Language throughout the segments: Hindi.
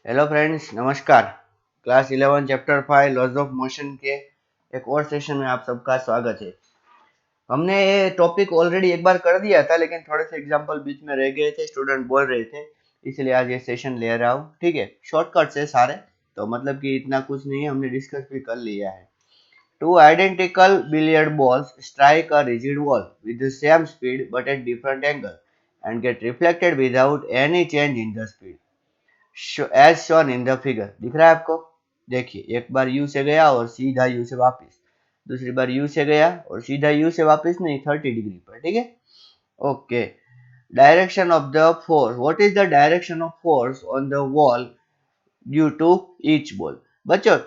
हेलो फ्रेंड्स, नमस्कार। Class 11 chapter 5 laws of motion के एक और सेशन में आप सबका स्वागत है। हमने ये टॉपिक ऑलरेडी एक बार कर दिया था, लेकिन थोड़े से एग्जांपल बीच में रह गए थे, स्टूडेंट बोल रहे थे, इसलिए आज ये सेशन ले रहा हूँ। ठीक है, शॉर्टकट से सारे, तो मतलब कि इतना कुछ नहीं है, हमने डिस्कस भी कर लिया है। Two identical billiard balls strike a rigid wall with the same speed but at different angle and get reflected without any change in the speed as shown in the figure. दिख रहा है आपको? देखिए, एक बार यू से गया और सीधा यू से वापस, दूसरी बार यू से गया और सीधा यू से वापस, नहीं 30 डिग्री पर। ठीक है, okay. Direction of the force, what is the direction of force on the wall due to each ball. बच्चों,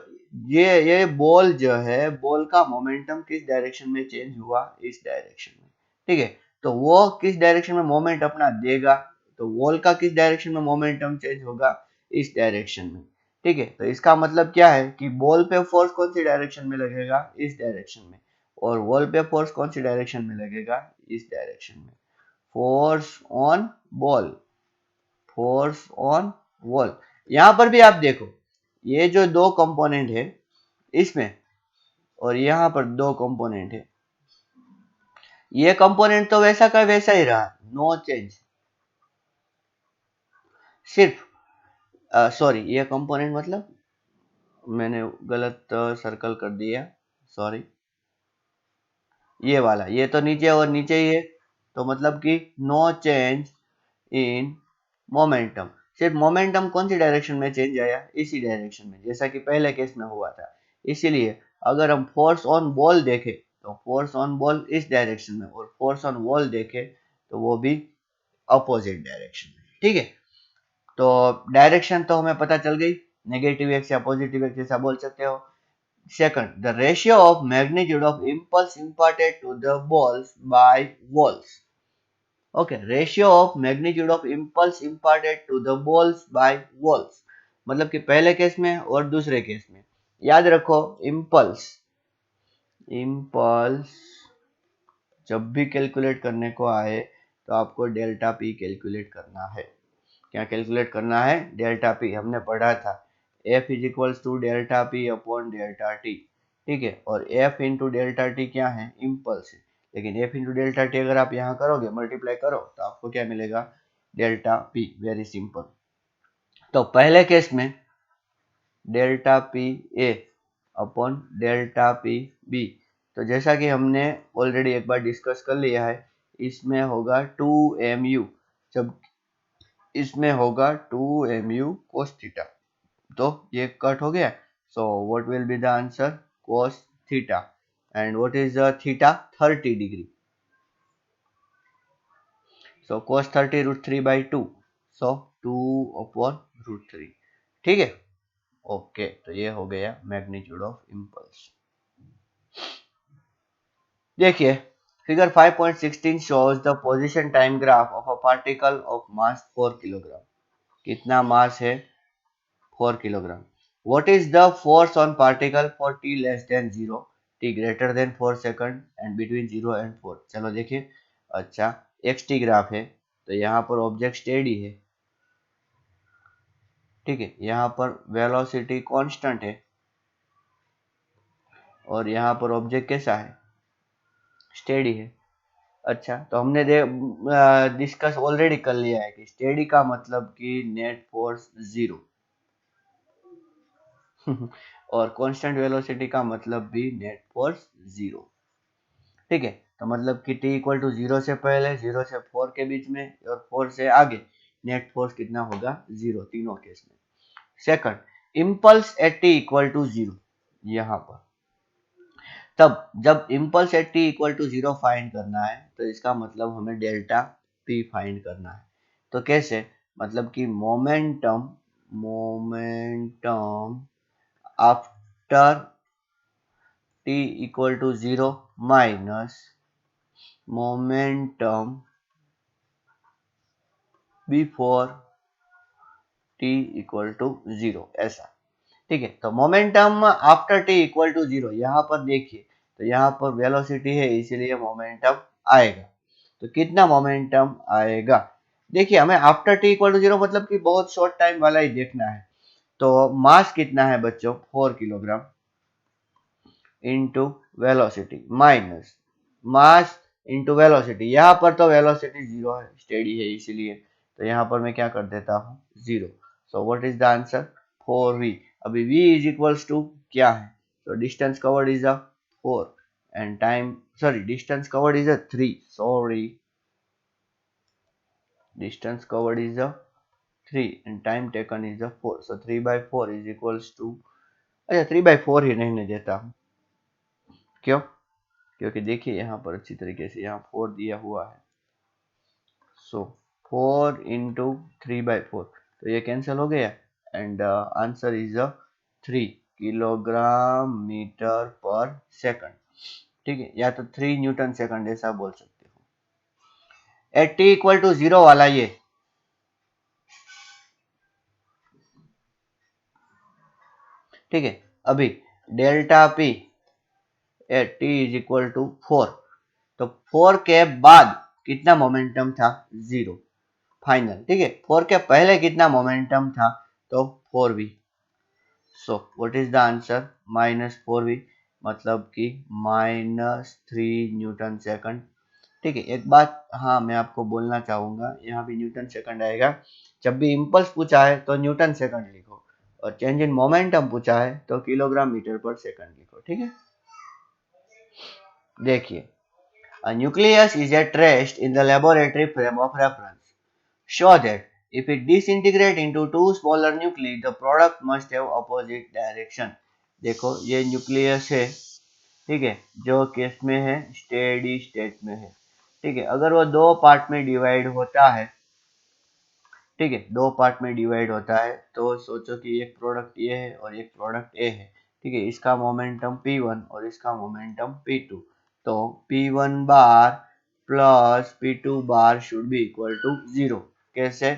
ये बॉल जो है, बॉल का मोमेंटम किस डायरेक्शन में चेंज हुआ, इस डायरेक्शन में। ठीक है, तो वो किस डायरेक्शन में मोमेंट अपना देगा, तो वॉल का किस डायरेक्शन में मोमेंटम चेंज होगा, इस डायरेक्शन में। ठीक है, तो इसका मतलब क्या है कि बॉल पे फोर्स कौन सी डायरेक्शन में लगेगा, इस डायरेक्शन में, और वॉल पे फोर्स कौन सी डायरेक्शन में लगेगा, इस डायरेक्शन में। Force on ball, force on wall. यहां पर भी आप देखो, ये जो दो कंपोनेंट है इसमें, और यहां पर दो कंपोनेंट है, ये कंपोनेंट तो वैसा का वैसा ही रहा, नो चेंज। सिर्फ सॉरी, ये कंपोनेंट मतलब मैंने गलत सर्कल कर दिया, सॉरी। ये वाला, ये तो नीचे और नीचे ही है, तो मतलब कि नो चेंज इन मोमेंटम। सिर्फ मोमेंटम कौन सी डायरेक्शन में चेंज आया, इसी डायरेक्शन में, जैसा कि पहले केस में हुआ था। इसीलिए अगर हम फोर्स ऑन बॉल देखें तो फोर्स ऑन बॉल इस डायरेक्शन में, और फोर्स ऑन वॉल देखें तो वो भी अपोजिट डायरेक्शन में। ठीक है, तो डायरेक्शन तो हमें पता चल गई, नेगेटिव एक्स या पॉजिटिव एक्स जैसा बोल सकते हो। Second, the ratio of magnitude of impulse imparted to the balls by walls. Okay, ratio of magnitude of impulse imparted to the balls by walls. मतलब कि पहले केस में और दूसरे केस में। याद रखो, इम्पल्स, इम्पल्स जब भी कैलकुलेट करने को आए तो आपको डेल्टा पी कैलकुलेट करना है। क्या कैलकुलेट करना है? Delta p. हमने पढ़ा था F is equals to delta p upon delta t. ठीक है, और F इंटू डेल्टा टी क्या है? इम्पल्स है। लेकिन F इंटू डेल्टा टी अगर आप यहाँ करोगे, मल्टीप्लाई करो, तो आपको क्या मिलेगा? Delta p. Very simple. तो पहले केस में delta p a upon delta p b, तो जैसा कि हमने ऑलरेडी एक बार डिस्कस कर लिया है, इसमें होगा 2mu, जब इसमें होगा 2mu cos थीटा, तो ये कट हो गया। So what will be the answer? cos theta. And what is the theta? 30 degree. So cos 30 √3/2, so 2 upon √3। ठीक है, ओके। तो ये हो गया मैग्नीट्यूड ऑफ इम्पल्स। देखिए, figure 5.16 shows the position time graph of a particle of mass 4 kilogram. कितना मास है? 4 kilogram. What is the force on particle for t less than 0, t greater than 4 second and between 0 and 4? चलो देखिए। अच्छा, xt ग्राफ है, तो यहाँ पर ऑब्जेक्ट स्टेडी है। ठीक है, यहाँ पर वेलोसिटी कांस्टेंट है, और यहाँ पर ऑब्जेक्ट कैसा है? स्टेडी है। अच्छा, तो हमने डिस्कस ऑलरेडी कर लिया है कि स्टेडी का मतलब कि नेट फोर्स 0 और कांस्टेंट वेलोसिटी का मतलब भी नेट फोर्स 0। ठीक है, तो मतलब कि t इक्वल टू 0 से पहले, 0 से 4 के बीच में, और 4 से आगे नेट फोर्स कितना होगा? 0, तीनों केस में। Second, impulse at t equal to 0, यहाँ पर तब जब impulse at t equal to 0 find करना है, तो इसका मतलब हमें डेल्टा p फाइंड करना है। तो कैसे? मतलब कि momentum, momentum after t equal to 0 minus momentum before t equal to 0, ऐसा। ठीक है, तो momentum after t equal to 0, यहाँ पर देखिए, तो यहाँ पर वेलोसिटी है, इसीलिए मोमेंटम आएगा। तो कितना मोमेंटम आएगा? देखिए, हमें आफ्टर t इक्वल टू 0 मतलब कि बहुत शॉर्ट टाइम वाला ही देखना है। तो मास कितना है बच्चों 4 kilogram into velocity minus mass into velocity. यहाँ पर तो वेलोसिटी जीरो है, स्टेडी है, इसीलिए तो यहाँ पर मैं क्या कर देता हूँ zero. So what is the answer 4v। अभी v इज इक्वल्स टू क्या है, तो distance covered is a 4 and time sorry distance covered is a 3 sorry distance covered is a 3 and time taken is a 4, so 3 by 4 is equals to अच्छा 3 by 4 ही रहने देता हूँ। क्यों? क्योंकि देखिए यहाँ पर अच्छी तरीके से यहाँ 4 दिया हुआ है, सो 4 इंटू 3/4 तो ये कैंसिल हो गया and answer is a 3 kilogram metre per second. ठीक है, या तो 3 न्यूटन सेकंड ऐसा बोल सकते हो। एट टी इक्वल टू 0 वाला ये ठीक है। अभी delta p at t is equal to 4, तो 4 के बाद कितना मोमेंटम था 0 फाइनल। ठीक है, 4 के पहले कितना मोमेंटम था तो 4v। So what is the answer -4v, मतलब कि -3 न्यूटन सेकंड। ठीक है, एक बात हाँ मैं आपको बोलना चाहूंगा, यहाँ भी न्यूटन सेकंड आएगा। जब भी इम्पल्स पूछा है तो न्यूटन सेकंड लिखो, और चेंज इन मोमेंटम पूछा है तो किलोग्राम मीटर पर सेकंड लिखो। ठीक है, देखिए a nucleus is at rest in the laboratory frame of reference. Show that if it disintegrate into two smaller nuclei, the product must have opposite direction. देखो ये न्यूक्लियस है, ठीक है, जो केस में है स्टेडी स्टेट में है। ठीक है, अगर वो दो पार्ट में डिवाइड होता है, ठीक है, दो पार्ट में डिवाइड होता है तो सोचो कि एक प्रोडक्ट ये है और एक प्रोडक्ट ए है। ठीक है, इसका मोमेंटम P1 और इसका मोमेंटम P2, तो P1 bar plus P2 bar should be equal to 0। कैसे?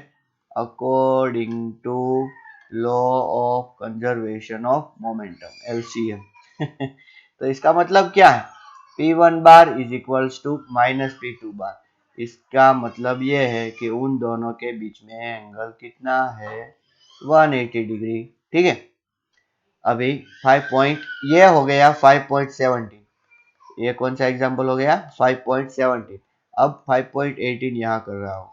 According to law of conservation of momentum LCM। तो इसका मतलब क्या है, P1 bar is equals to minus P2 bar. इसका मतलब ये है कि उन दोनों के बीच में एंगल कितना है 180 डिग्री। ठीक है, अभी 5 पॉइंट ये हो गया 5.17, ये कौन सा एग्जांपल हो गया 5.17। अब 5.18 यहाँ कर रहा हूँ।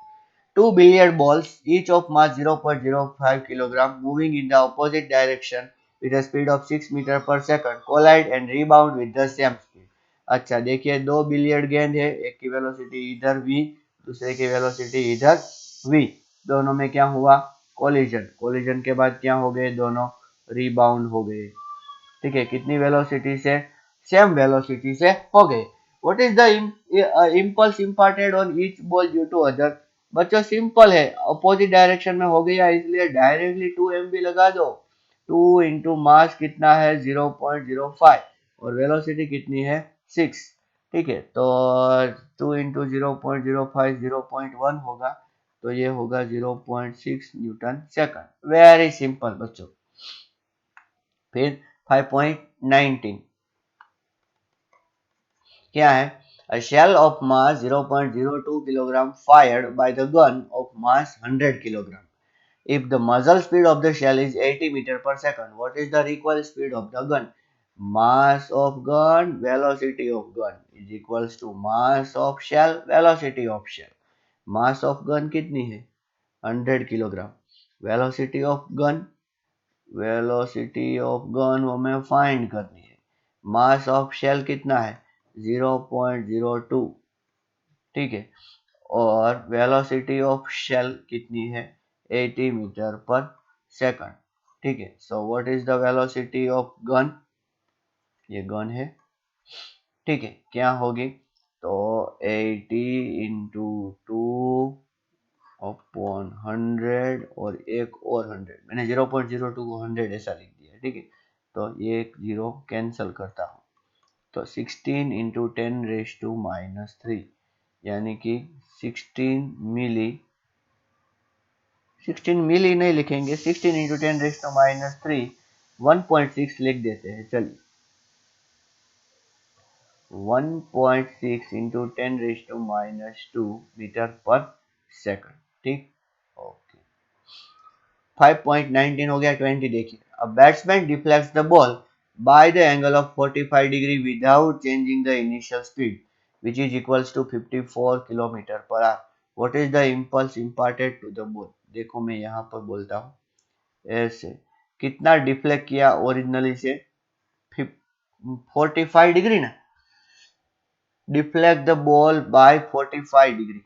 Two billiard balls, each of mass 0.05 kilogram, moving in the opposite direction with a speed of 6 metre per second, collide and rebound with the same speed. अच्छा देखिए, दो बिलियर्ड गेंद है, एक की वेलोसिटी इधर v, दूसरे की वेलोसिटी इधर v, दोनों में क्या हुआ कोलिजन, कोलिजन के बाद क्या हो गए दोनों रीबाउंड हो गए। ठीक है, कितनी वेलोसिटी से, सेम वेलोसिटी से हो गए। What is the impulse imparted on each ball due to other. बच्चों सिंपल है, अपोजिट डायरेक्शन में हो गया इसलिए डायरेक्टली 2mv लगा दो। 2 इंटू मास कितना है 0.05 और वेलोसिटी कितनी है 6। ठीक है, तो 2 इंटू 0.05 0.1 होगा, तो ये होगा 0.6 न्यूटन सेकंड। वेरी सिंपल बच्चों। फिर 5.19 क्या है, a shell of mass 0.02 kilogram fired by the gun of mass 100 kilogram. If the muzzle speed of the shell is 80 meter per second, what is the recoil speed of the gun? Mass of gun, velocity of gun is equals to mass of shell, velocity of shell. Mass of gun कितनी है 100 kilogram, velocity of gun, velocity of gun हमें फाइंड करनी है, मास ऑफ शेल कितना है 0.02। ठीक है, और वेलोसिटी ऑफ शेल कितनी है 80 मीटर पर सेकंड। ठीक है, so what is the velocity of gun, ये गन है। ठीक है, क्या होगी तो 80 इंटू 2 अपॉन 100 और एक और 100, मैंने 0.02 को 100 ऐसा लिख दिया। ठीक है, तो ये एक जीरो कैंसिल करता हूँ, तो 16 इंटू 10⁻³ यानी कि 16 मिली, 16 मिली नहीं लिखेंगे, 16 इंटू 10⁻³ 1.6 लिख देते हैं। चलिए 1.6 इंटू 10⁻² मीटर पर सेकंड। ठीक, ओके। 5.19 हो गया 20। देखिए, अब batsman deflects the ball by the angle of 45 degree without changing the initial speed which is equals to 54 kilometre per hour. What is the impulse imparted to the ball. देखो मैं यहाँ पर बोलता हूँ ऐसे, कितना डिफ्लेक्ट किया ओरिजिनली से 45 डिग्री ना, deflect the ball bye 45 degree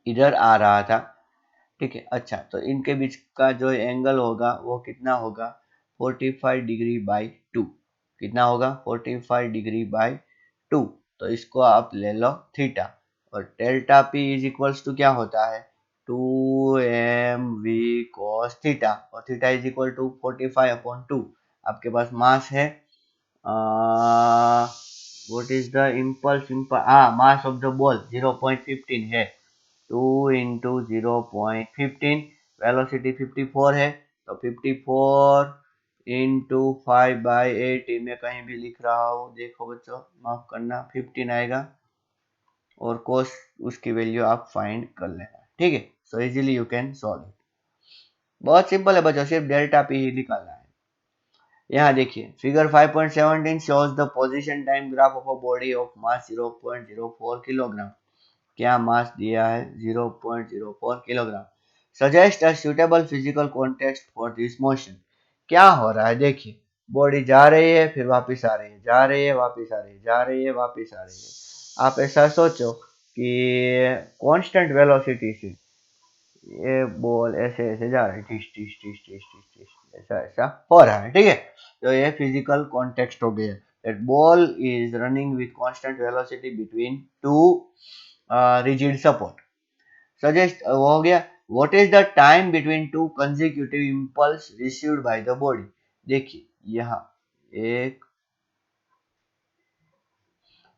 इधर आ रहा था, ठीक है। अच्छा, तो इनके बीच का जो एंगल होगा वो कितना होगा 45 डिग्री बाई 2। कितना होगा 45 डिग्री बाई 2। तो इसको आप ले लो थीटा, और delta p is equals to क्या होता है 2 mv cos थीटा, और थीटा इज इक्वल टू 45/2। आपके पास मास है, what is the impulse, mass of the ball 0.15 है, 2 इंटू 0.15, वेलोसिटी 54 है, तो 54 इंटू 5/8 में कहीं भी लिख रहा हूँ, देखो बच्चों माफ करना 15 आएगा, और कोस उसकी वैल्यू आप फाइंड कर लेना, ठीक है। So easily you can solve it. बहुत सिंपल है बच्चों, सिर्फ डेल्टा पी ही निकालना है। यहाँ देखिए figure 5.17 shows the position time graph of a body of mass 0.04 kilogram. क्या मास दिया है 0.04 kilogram. Suggest a suitable physical context for this motion. क्या हो रहा है देखिए, बॉडी जा रही है फिर वापस आ रही है, जा रही है वापस आ रही है, जा रही है वापस आ रही है। आप ऐसा सोचो कि कांस्टेंट वेलोसिटी से ये बॉल ऐसे ऐसे जा रहा है, टिश टिश टिश टिश टिश टिश, ऐसा ऐसा हो रहा है, ठीक है। तो ये फिजिकल कॉन्टेक्स्ट हो गया, that ball is running with constant velocity between two rigid support. Suggest वो हो गया। What is the time between two consecutive impulse received by the body. देखिए यहाँ एक,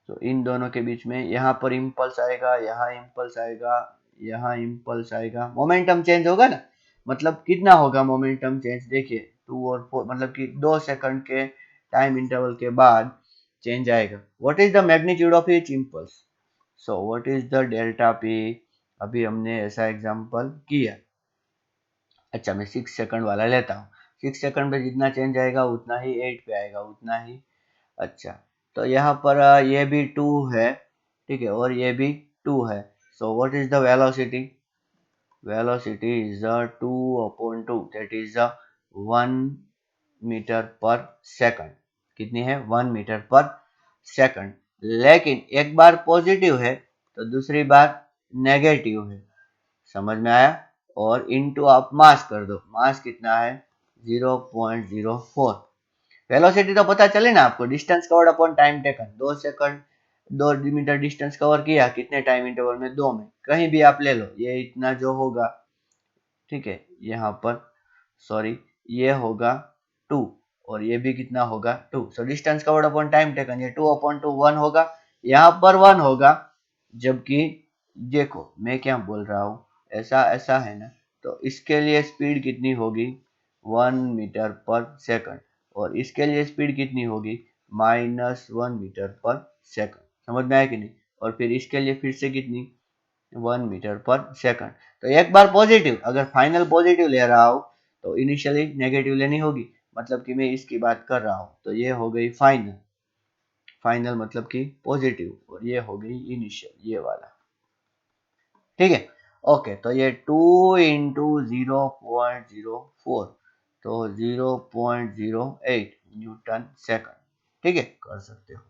तो इन दोनों के बीच में यहाँ पर इम्पल्स आएगा, यहाँ इम्पल्स आएगा, यहाँ इम्पल्स आएगा, मोमेंटम चेंज होगा ना, मतलब कितना होगा मोमेंटम चेंज देखिए 2 और 4, मतलब कि 2 सेकंड के टाइम इंटरवल के बाद चेंज आएगा। What is the magnitude of each impulse. So what is the delta P. अभी हमने ऐसा एग्जांपल किया। अच्छा, मैं 6 सेकंड वाला लेता हूँ। 6 सेकंड पे जितना चेंज आएगा उतना ही 8 पे आएगा, उतना ही। अच्छा, तो यहाँ पर ये भी 2 है, ठीक है, और ये भी 2 है। So what is the velocity. Velocity is 2/2, that is 1 metre per second. कितनी है 1 मीटर पर सेकंड। लेकिन एक बार पॉजिटिव है तो दूसरी बार नेगेटिव है, समझ में आया। और इनटू आप मास कर दो, मास कितना है 0.04। वेलोसिटी तो पता चले ना आपको, distance covered upon time taken, 2 second 2 metre distance cover किया, कितने टाइम इंटरवल में 2 में, कहीं भी आप ले लो, ये इतना जो होगा, ठीक है, यहाँ पर सॉरी ये होगा 2, और ये भी कितना होगा 2। So distance covered upon time taken, ये 2/2 1 होगा, यहाँ पर 1 होगा। जबकि देखो मैं क्या बोल रहा हूँ, ऐसा ऐसा है ना, तो इसके लिए स्पीड कितनी होगी 1 मीटर पर सेकंड, और इसके लिए स्पीड कितनी होगी -1 मीटर पर सेकंड। समझ में आया कि नहीं। और फिर इसके लिए फिर से कितनी 1 मीटर पर सेकंड। तो एक बार पॉजिटिव, अगर फाइनल पॉजिटिव ले रहा हूँ तो इनिशियली नेगेटिव लेनी होगी, मतलब कि मैं इसकी बात कर रहा हूँ, तो ये हो गई फाइनल, फाइनल मतलब कि पॉजिटिव, और ये हो गई इनिशियल, ये वाला, ठीक है। ओके, तो ये 2 इंटू 0.04, तो 0.08 न्यूटन सेकंड, ठीक है, कर सकते हो।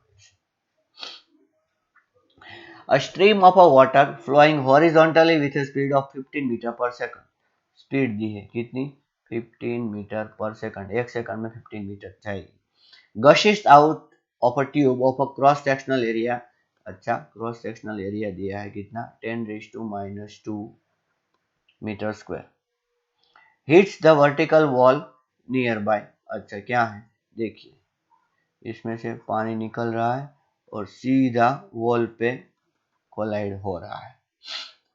A stream of a water flowing horizontally with a speed of 15 metre per second. Speed दी है कितनी 15 मीटर पर सेकंड, 1 सेकंड में 15 मीटर जाएगी। Gushes out of a tube of a cross sectional area. अच्छा, क्रॉस सेक्शनल एरिया दिया है कितना 10⁻² metre square. Hits the vertical wall nearby. अच्छा, क्या है देखिए, इसमें से पानी निकल रहा है और सीधा वॉल पे कोलाइड हो रहा है,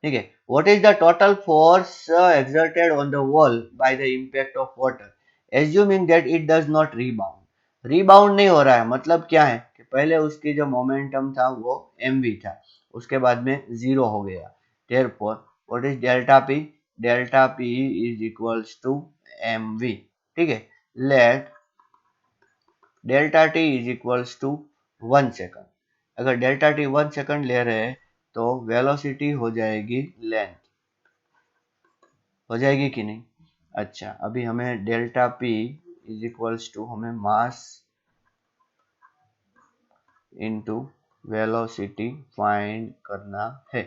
ठीक है। What is the total force exerted on the wall by the impact of water, assuming that it does not rebound. Rebound नहीं हो रहा है, मतलब क्या है कि पहले उसकी जो मोमेंटम था वो mv था, उसके बाद में 0 हो गया। Therefore what is delta p, delta p is equals to m v. ठीक है, let delta t is equals to 1 second. अगर डेल्टा टी 1 सेकंड ले रहे हैं तो वेलोसिटी हो जाएगी लेंथ, हो जाएगी कि नहीं। अच्छा, अभी हमें delta p is equals to हमें मास इनटू वेलोसिटी फाइंड करना है।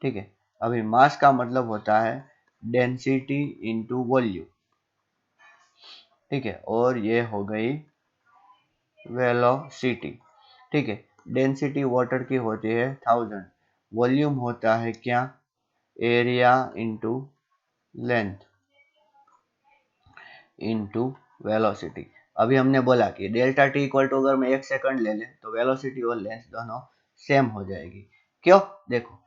ठीक है, अभी मास का मतलब होता है डेंसिटी इनटू वॉल्यूम। ठीक है, और ये हो गई वेलोसिटी। ठीक है, डेंसिटी वाटर की होती है 1000, वॉल्यूम होता है क्या, area into length into velocity. अभी हमने बोला कि डेल्टा टी इक्वल टू अगर मैं 1 सेकंड ले लें तो वेलोसिटी और लेंथ दोनों सेम हो जाएगी। क्यों, देखो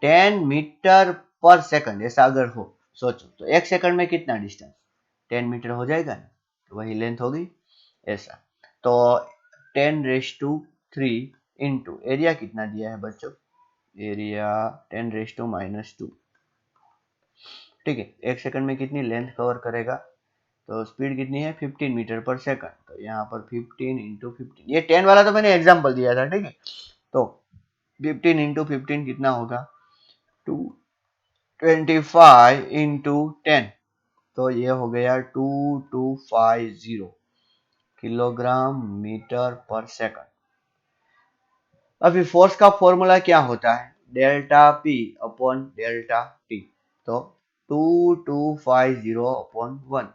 10 मीटर पर सेकंड ऐसा अगर हो, सोचो तो 1 सेकंड में कितना डिस्टेंस, 10 मीटर हो जाएगा ना, तो वही लेंथ होगी ऐसा। तो 10⁻³ इंटू एरिया कितना दिया है बच्चों, एरिया 10⁻²। ठीक है, 1 सेकंड में कितनी लेंथ कवर करेगा, तो स्पीड कितनी है 15 मीटर पर सेकंड। तो यहाँ पर 15 इंटू 15, ये 10 वाला तो मैंने एग्जाम्पल दिया था। ठीक है, तो 15 इंटू 15 कितना होगा 225 इंटू 10, तो ये हो गया 2250 किलोग्राम मीटर पर सेकंड। अभी फोर्स का फॉर्मूला क्या होता है, delta p upon delta T. तो 2250 अपॉन 1,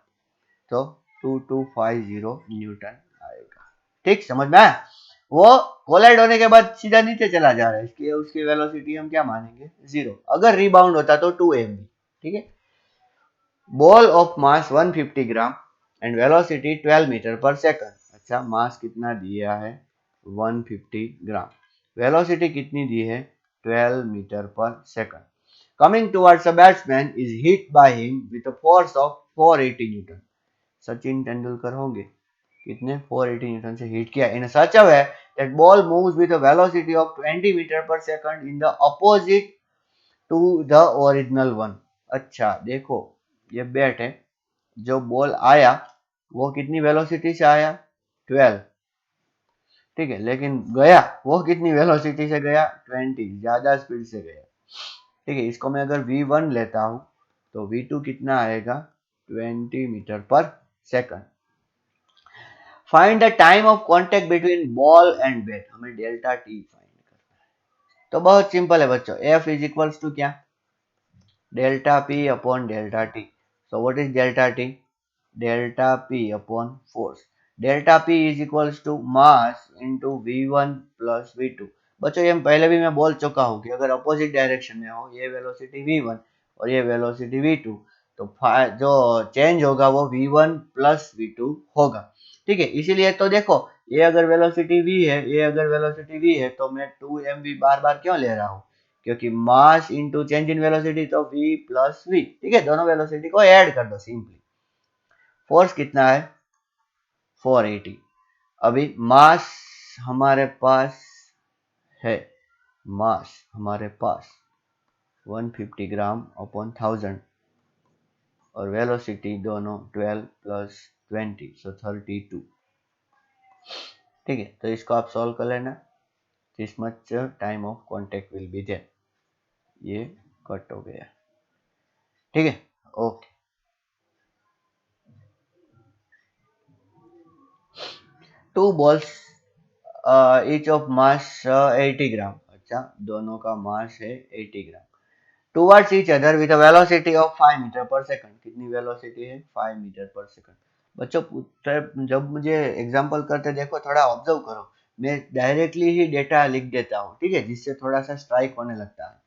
तो 2250 न्यूटन आएगा। ठीक, समझ में आया। वो कोलाइड होने के बाद सीधा नीचे चला जा रहा है, इसकी उसकी वेलोसिटी हम क्या मानेंगे 0। अगर रिबाउंड होता तो 2 mv। ठीक है, ball of mass 150 gram and velocity 12 metre per second. अच्छा, मास कितना दिया है 150 ग्राम, वेलोसिटी कितनी दी है 12 metre per second. Coming towards a batsman is hit by him with a force of 480 newton. Sachin Tendulkar होंगे, कितने 480 न्यूटन से हिट किया in such a way that ball moves with a velocity of 20 metre per second in the opposite to the original one. अच्छा देखो, ये बैट है, जो बॉल आया वो कितनी वेलोसिटी से आया 12। ठीक है, लेकिन गया वो कितनी वेलोसिटी से गया 20, ज्यादा स्पीड से गया। ठीक है, इसको मैं अगर v1 लेता हूं तो v2 कितना आएगा 20 metre per second. Find the time of contact between ball and bat, हमें डेल्टा टी फाइंड करना है। तो बहुत सिंपल है बच्चों, एफ इज इक्वल्स टू क्या, delta p upon delta t. So what is delta t, delta p upon force. Delta p is equals to mass into v1 plus v2। बच्चों ये पहले भी मैं बोल चुका हूँ कि अगर अपोजिट डायरेक्शन में हो, ये वेलोसिटी v1 और ये वेलोसिटी v2, तो जो चेंज होगा वो v1 प्लस v2 होगा। ठीक है, इसीलिए तो देखो, ये अगर वेलोसिटी v है, ये अगर वेलोसिटी v है, तो मैं 2mv बार बार क्यों ले रहा हूँ, क्योंकि mass into change in velocity तो v प्लस v। ठीक है, दोनों वेलोसिटी को ऐड कर दो सिंपली। फोर्स कितना है 480। अभी मास हमारे पास है, मास हमारे पास 150 ग्राम अपॉन 1000 और वेलोसिटी दोनों 12 प्लस 20 सो 32। ठीक है, तो इसको आप सॉल्व कर लेना। This much time of contact will be there, ये कट हो गया। ठीक है, okay. Two balls each of mass 80 gram. अच्छा, दोनों का मास है 80 gram. Towards each other with a velocity of 5 metre per second. कितनी वेलोसिटी है 5 मीटर पर सेकंड। बच्चों जब मुझे एग्जांपल करते देखो, थोड़ा ऑब्जर्व करो, मैं डायरेक्टली ही डेटा लिख देता हूँ। ठीक है, जिससे थोड़ा सा स्ट्राइक होने लगता है।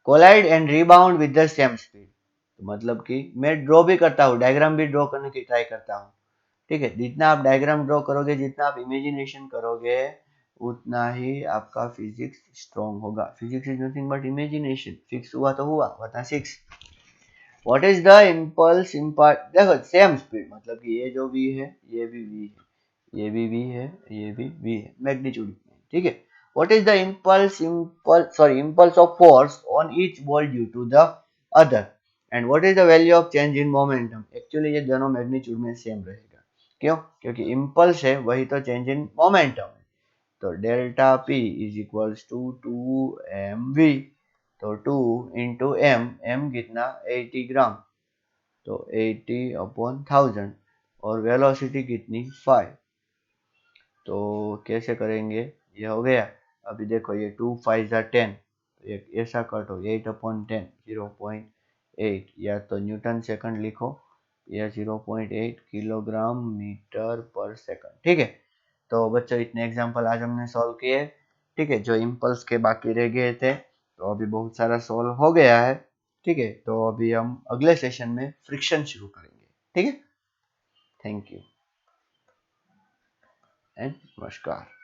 Collide and rebound with the same speed, तो मतलब कि मैं ड्रॉ भी करता हूँ, डायग्राम भी ड्रॉ करने की ट्राई करता हूँ। ठीक है, जितना आप डायग्राम ड्रॉ करोगे, जितना आप इमेजिनेशन करोगे, उतना ही आपका फिजिक्स स्ट्रॉन्ग होगा। Physics is nothing but imagination. Fix हुआ तो हुआ, वरना 6। What is the impulse impart, देखो सेम स्पीड, मतलब कि ये जो v है ये भी v है, ये भी v है, ये भी v है, मैग्नीट्यूड। ठीक है, what is the impulse of force on each ball due to the other. And what is the value of change in momentum. Actually ये दोनों मैग्नीट्यूड में सेम रहेगा। क्यों? क्योंकि इम्पल्स है वही तो चेंज इन मोमेंटम है। तो delta p is equals to 2mv। तो 2 इंटू एम कितना 80 ग्राम, तो 80/1000 और वेलोसिटी कितनी 5। तो कैसे करेंगे, ये हो गया। अभी देखो ये 2 5 10, तो एक ऐसा कट हो 8/10 0.8, या तो न्यूटन सेकंड लिखो या 0.8 किलोग्राम मीटर पर सेकंड। ठीक है, तो बच्चों इतने एग्जाम्पल आज हमने सॉल्व किए। ठीक है, जो इम्पल्स के बाकी रह गए थे तो अभी बहुत सारा सॉल्व हो गया है। ठीक है, तो अभी हम अगले सेशन में फ्रिक्शन शुरू करेंगे। ठीक है, थैंक यू एंड नमस्कार।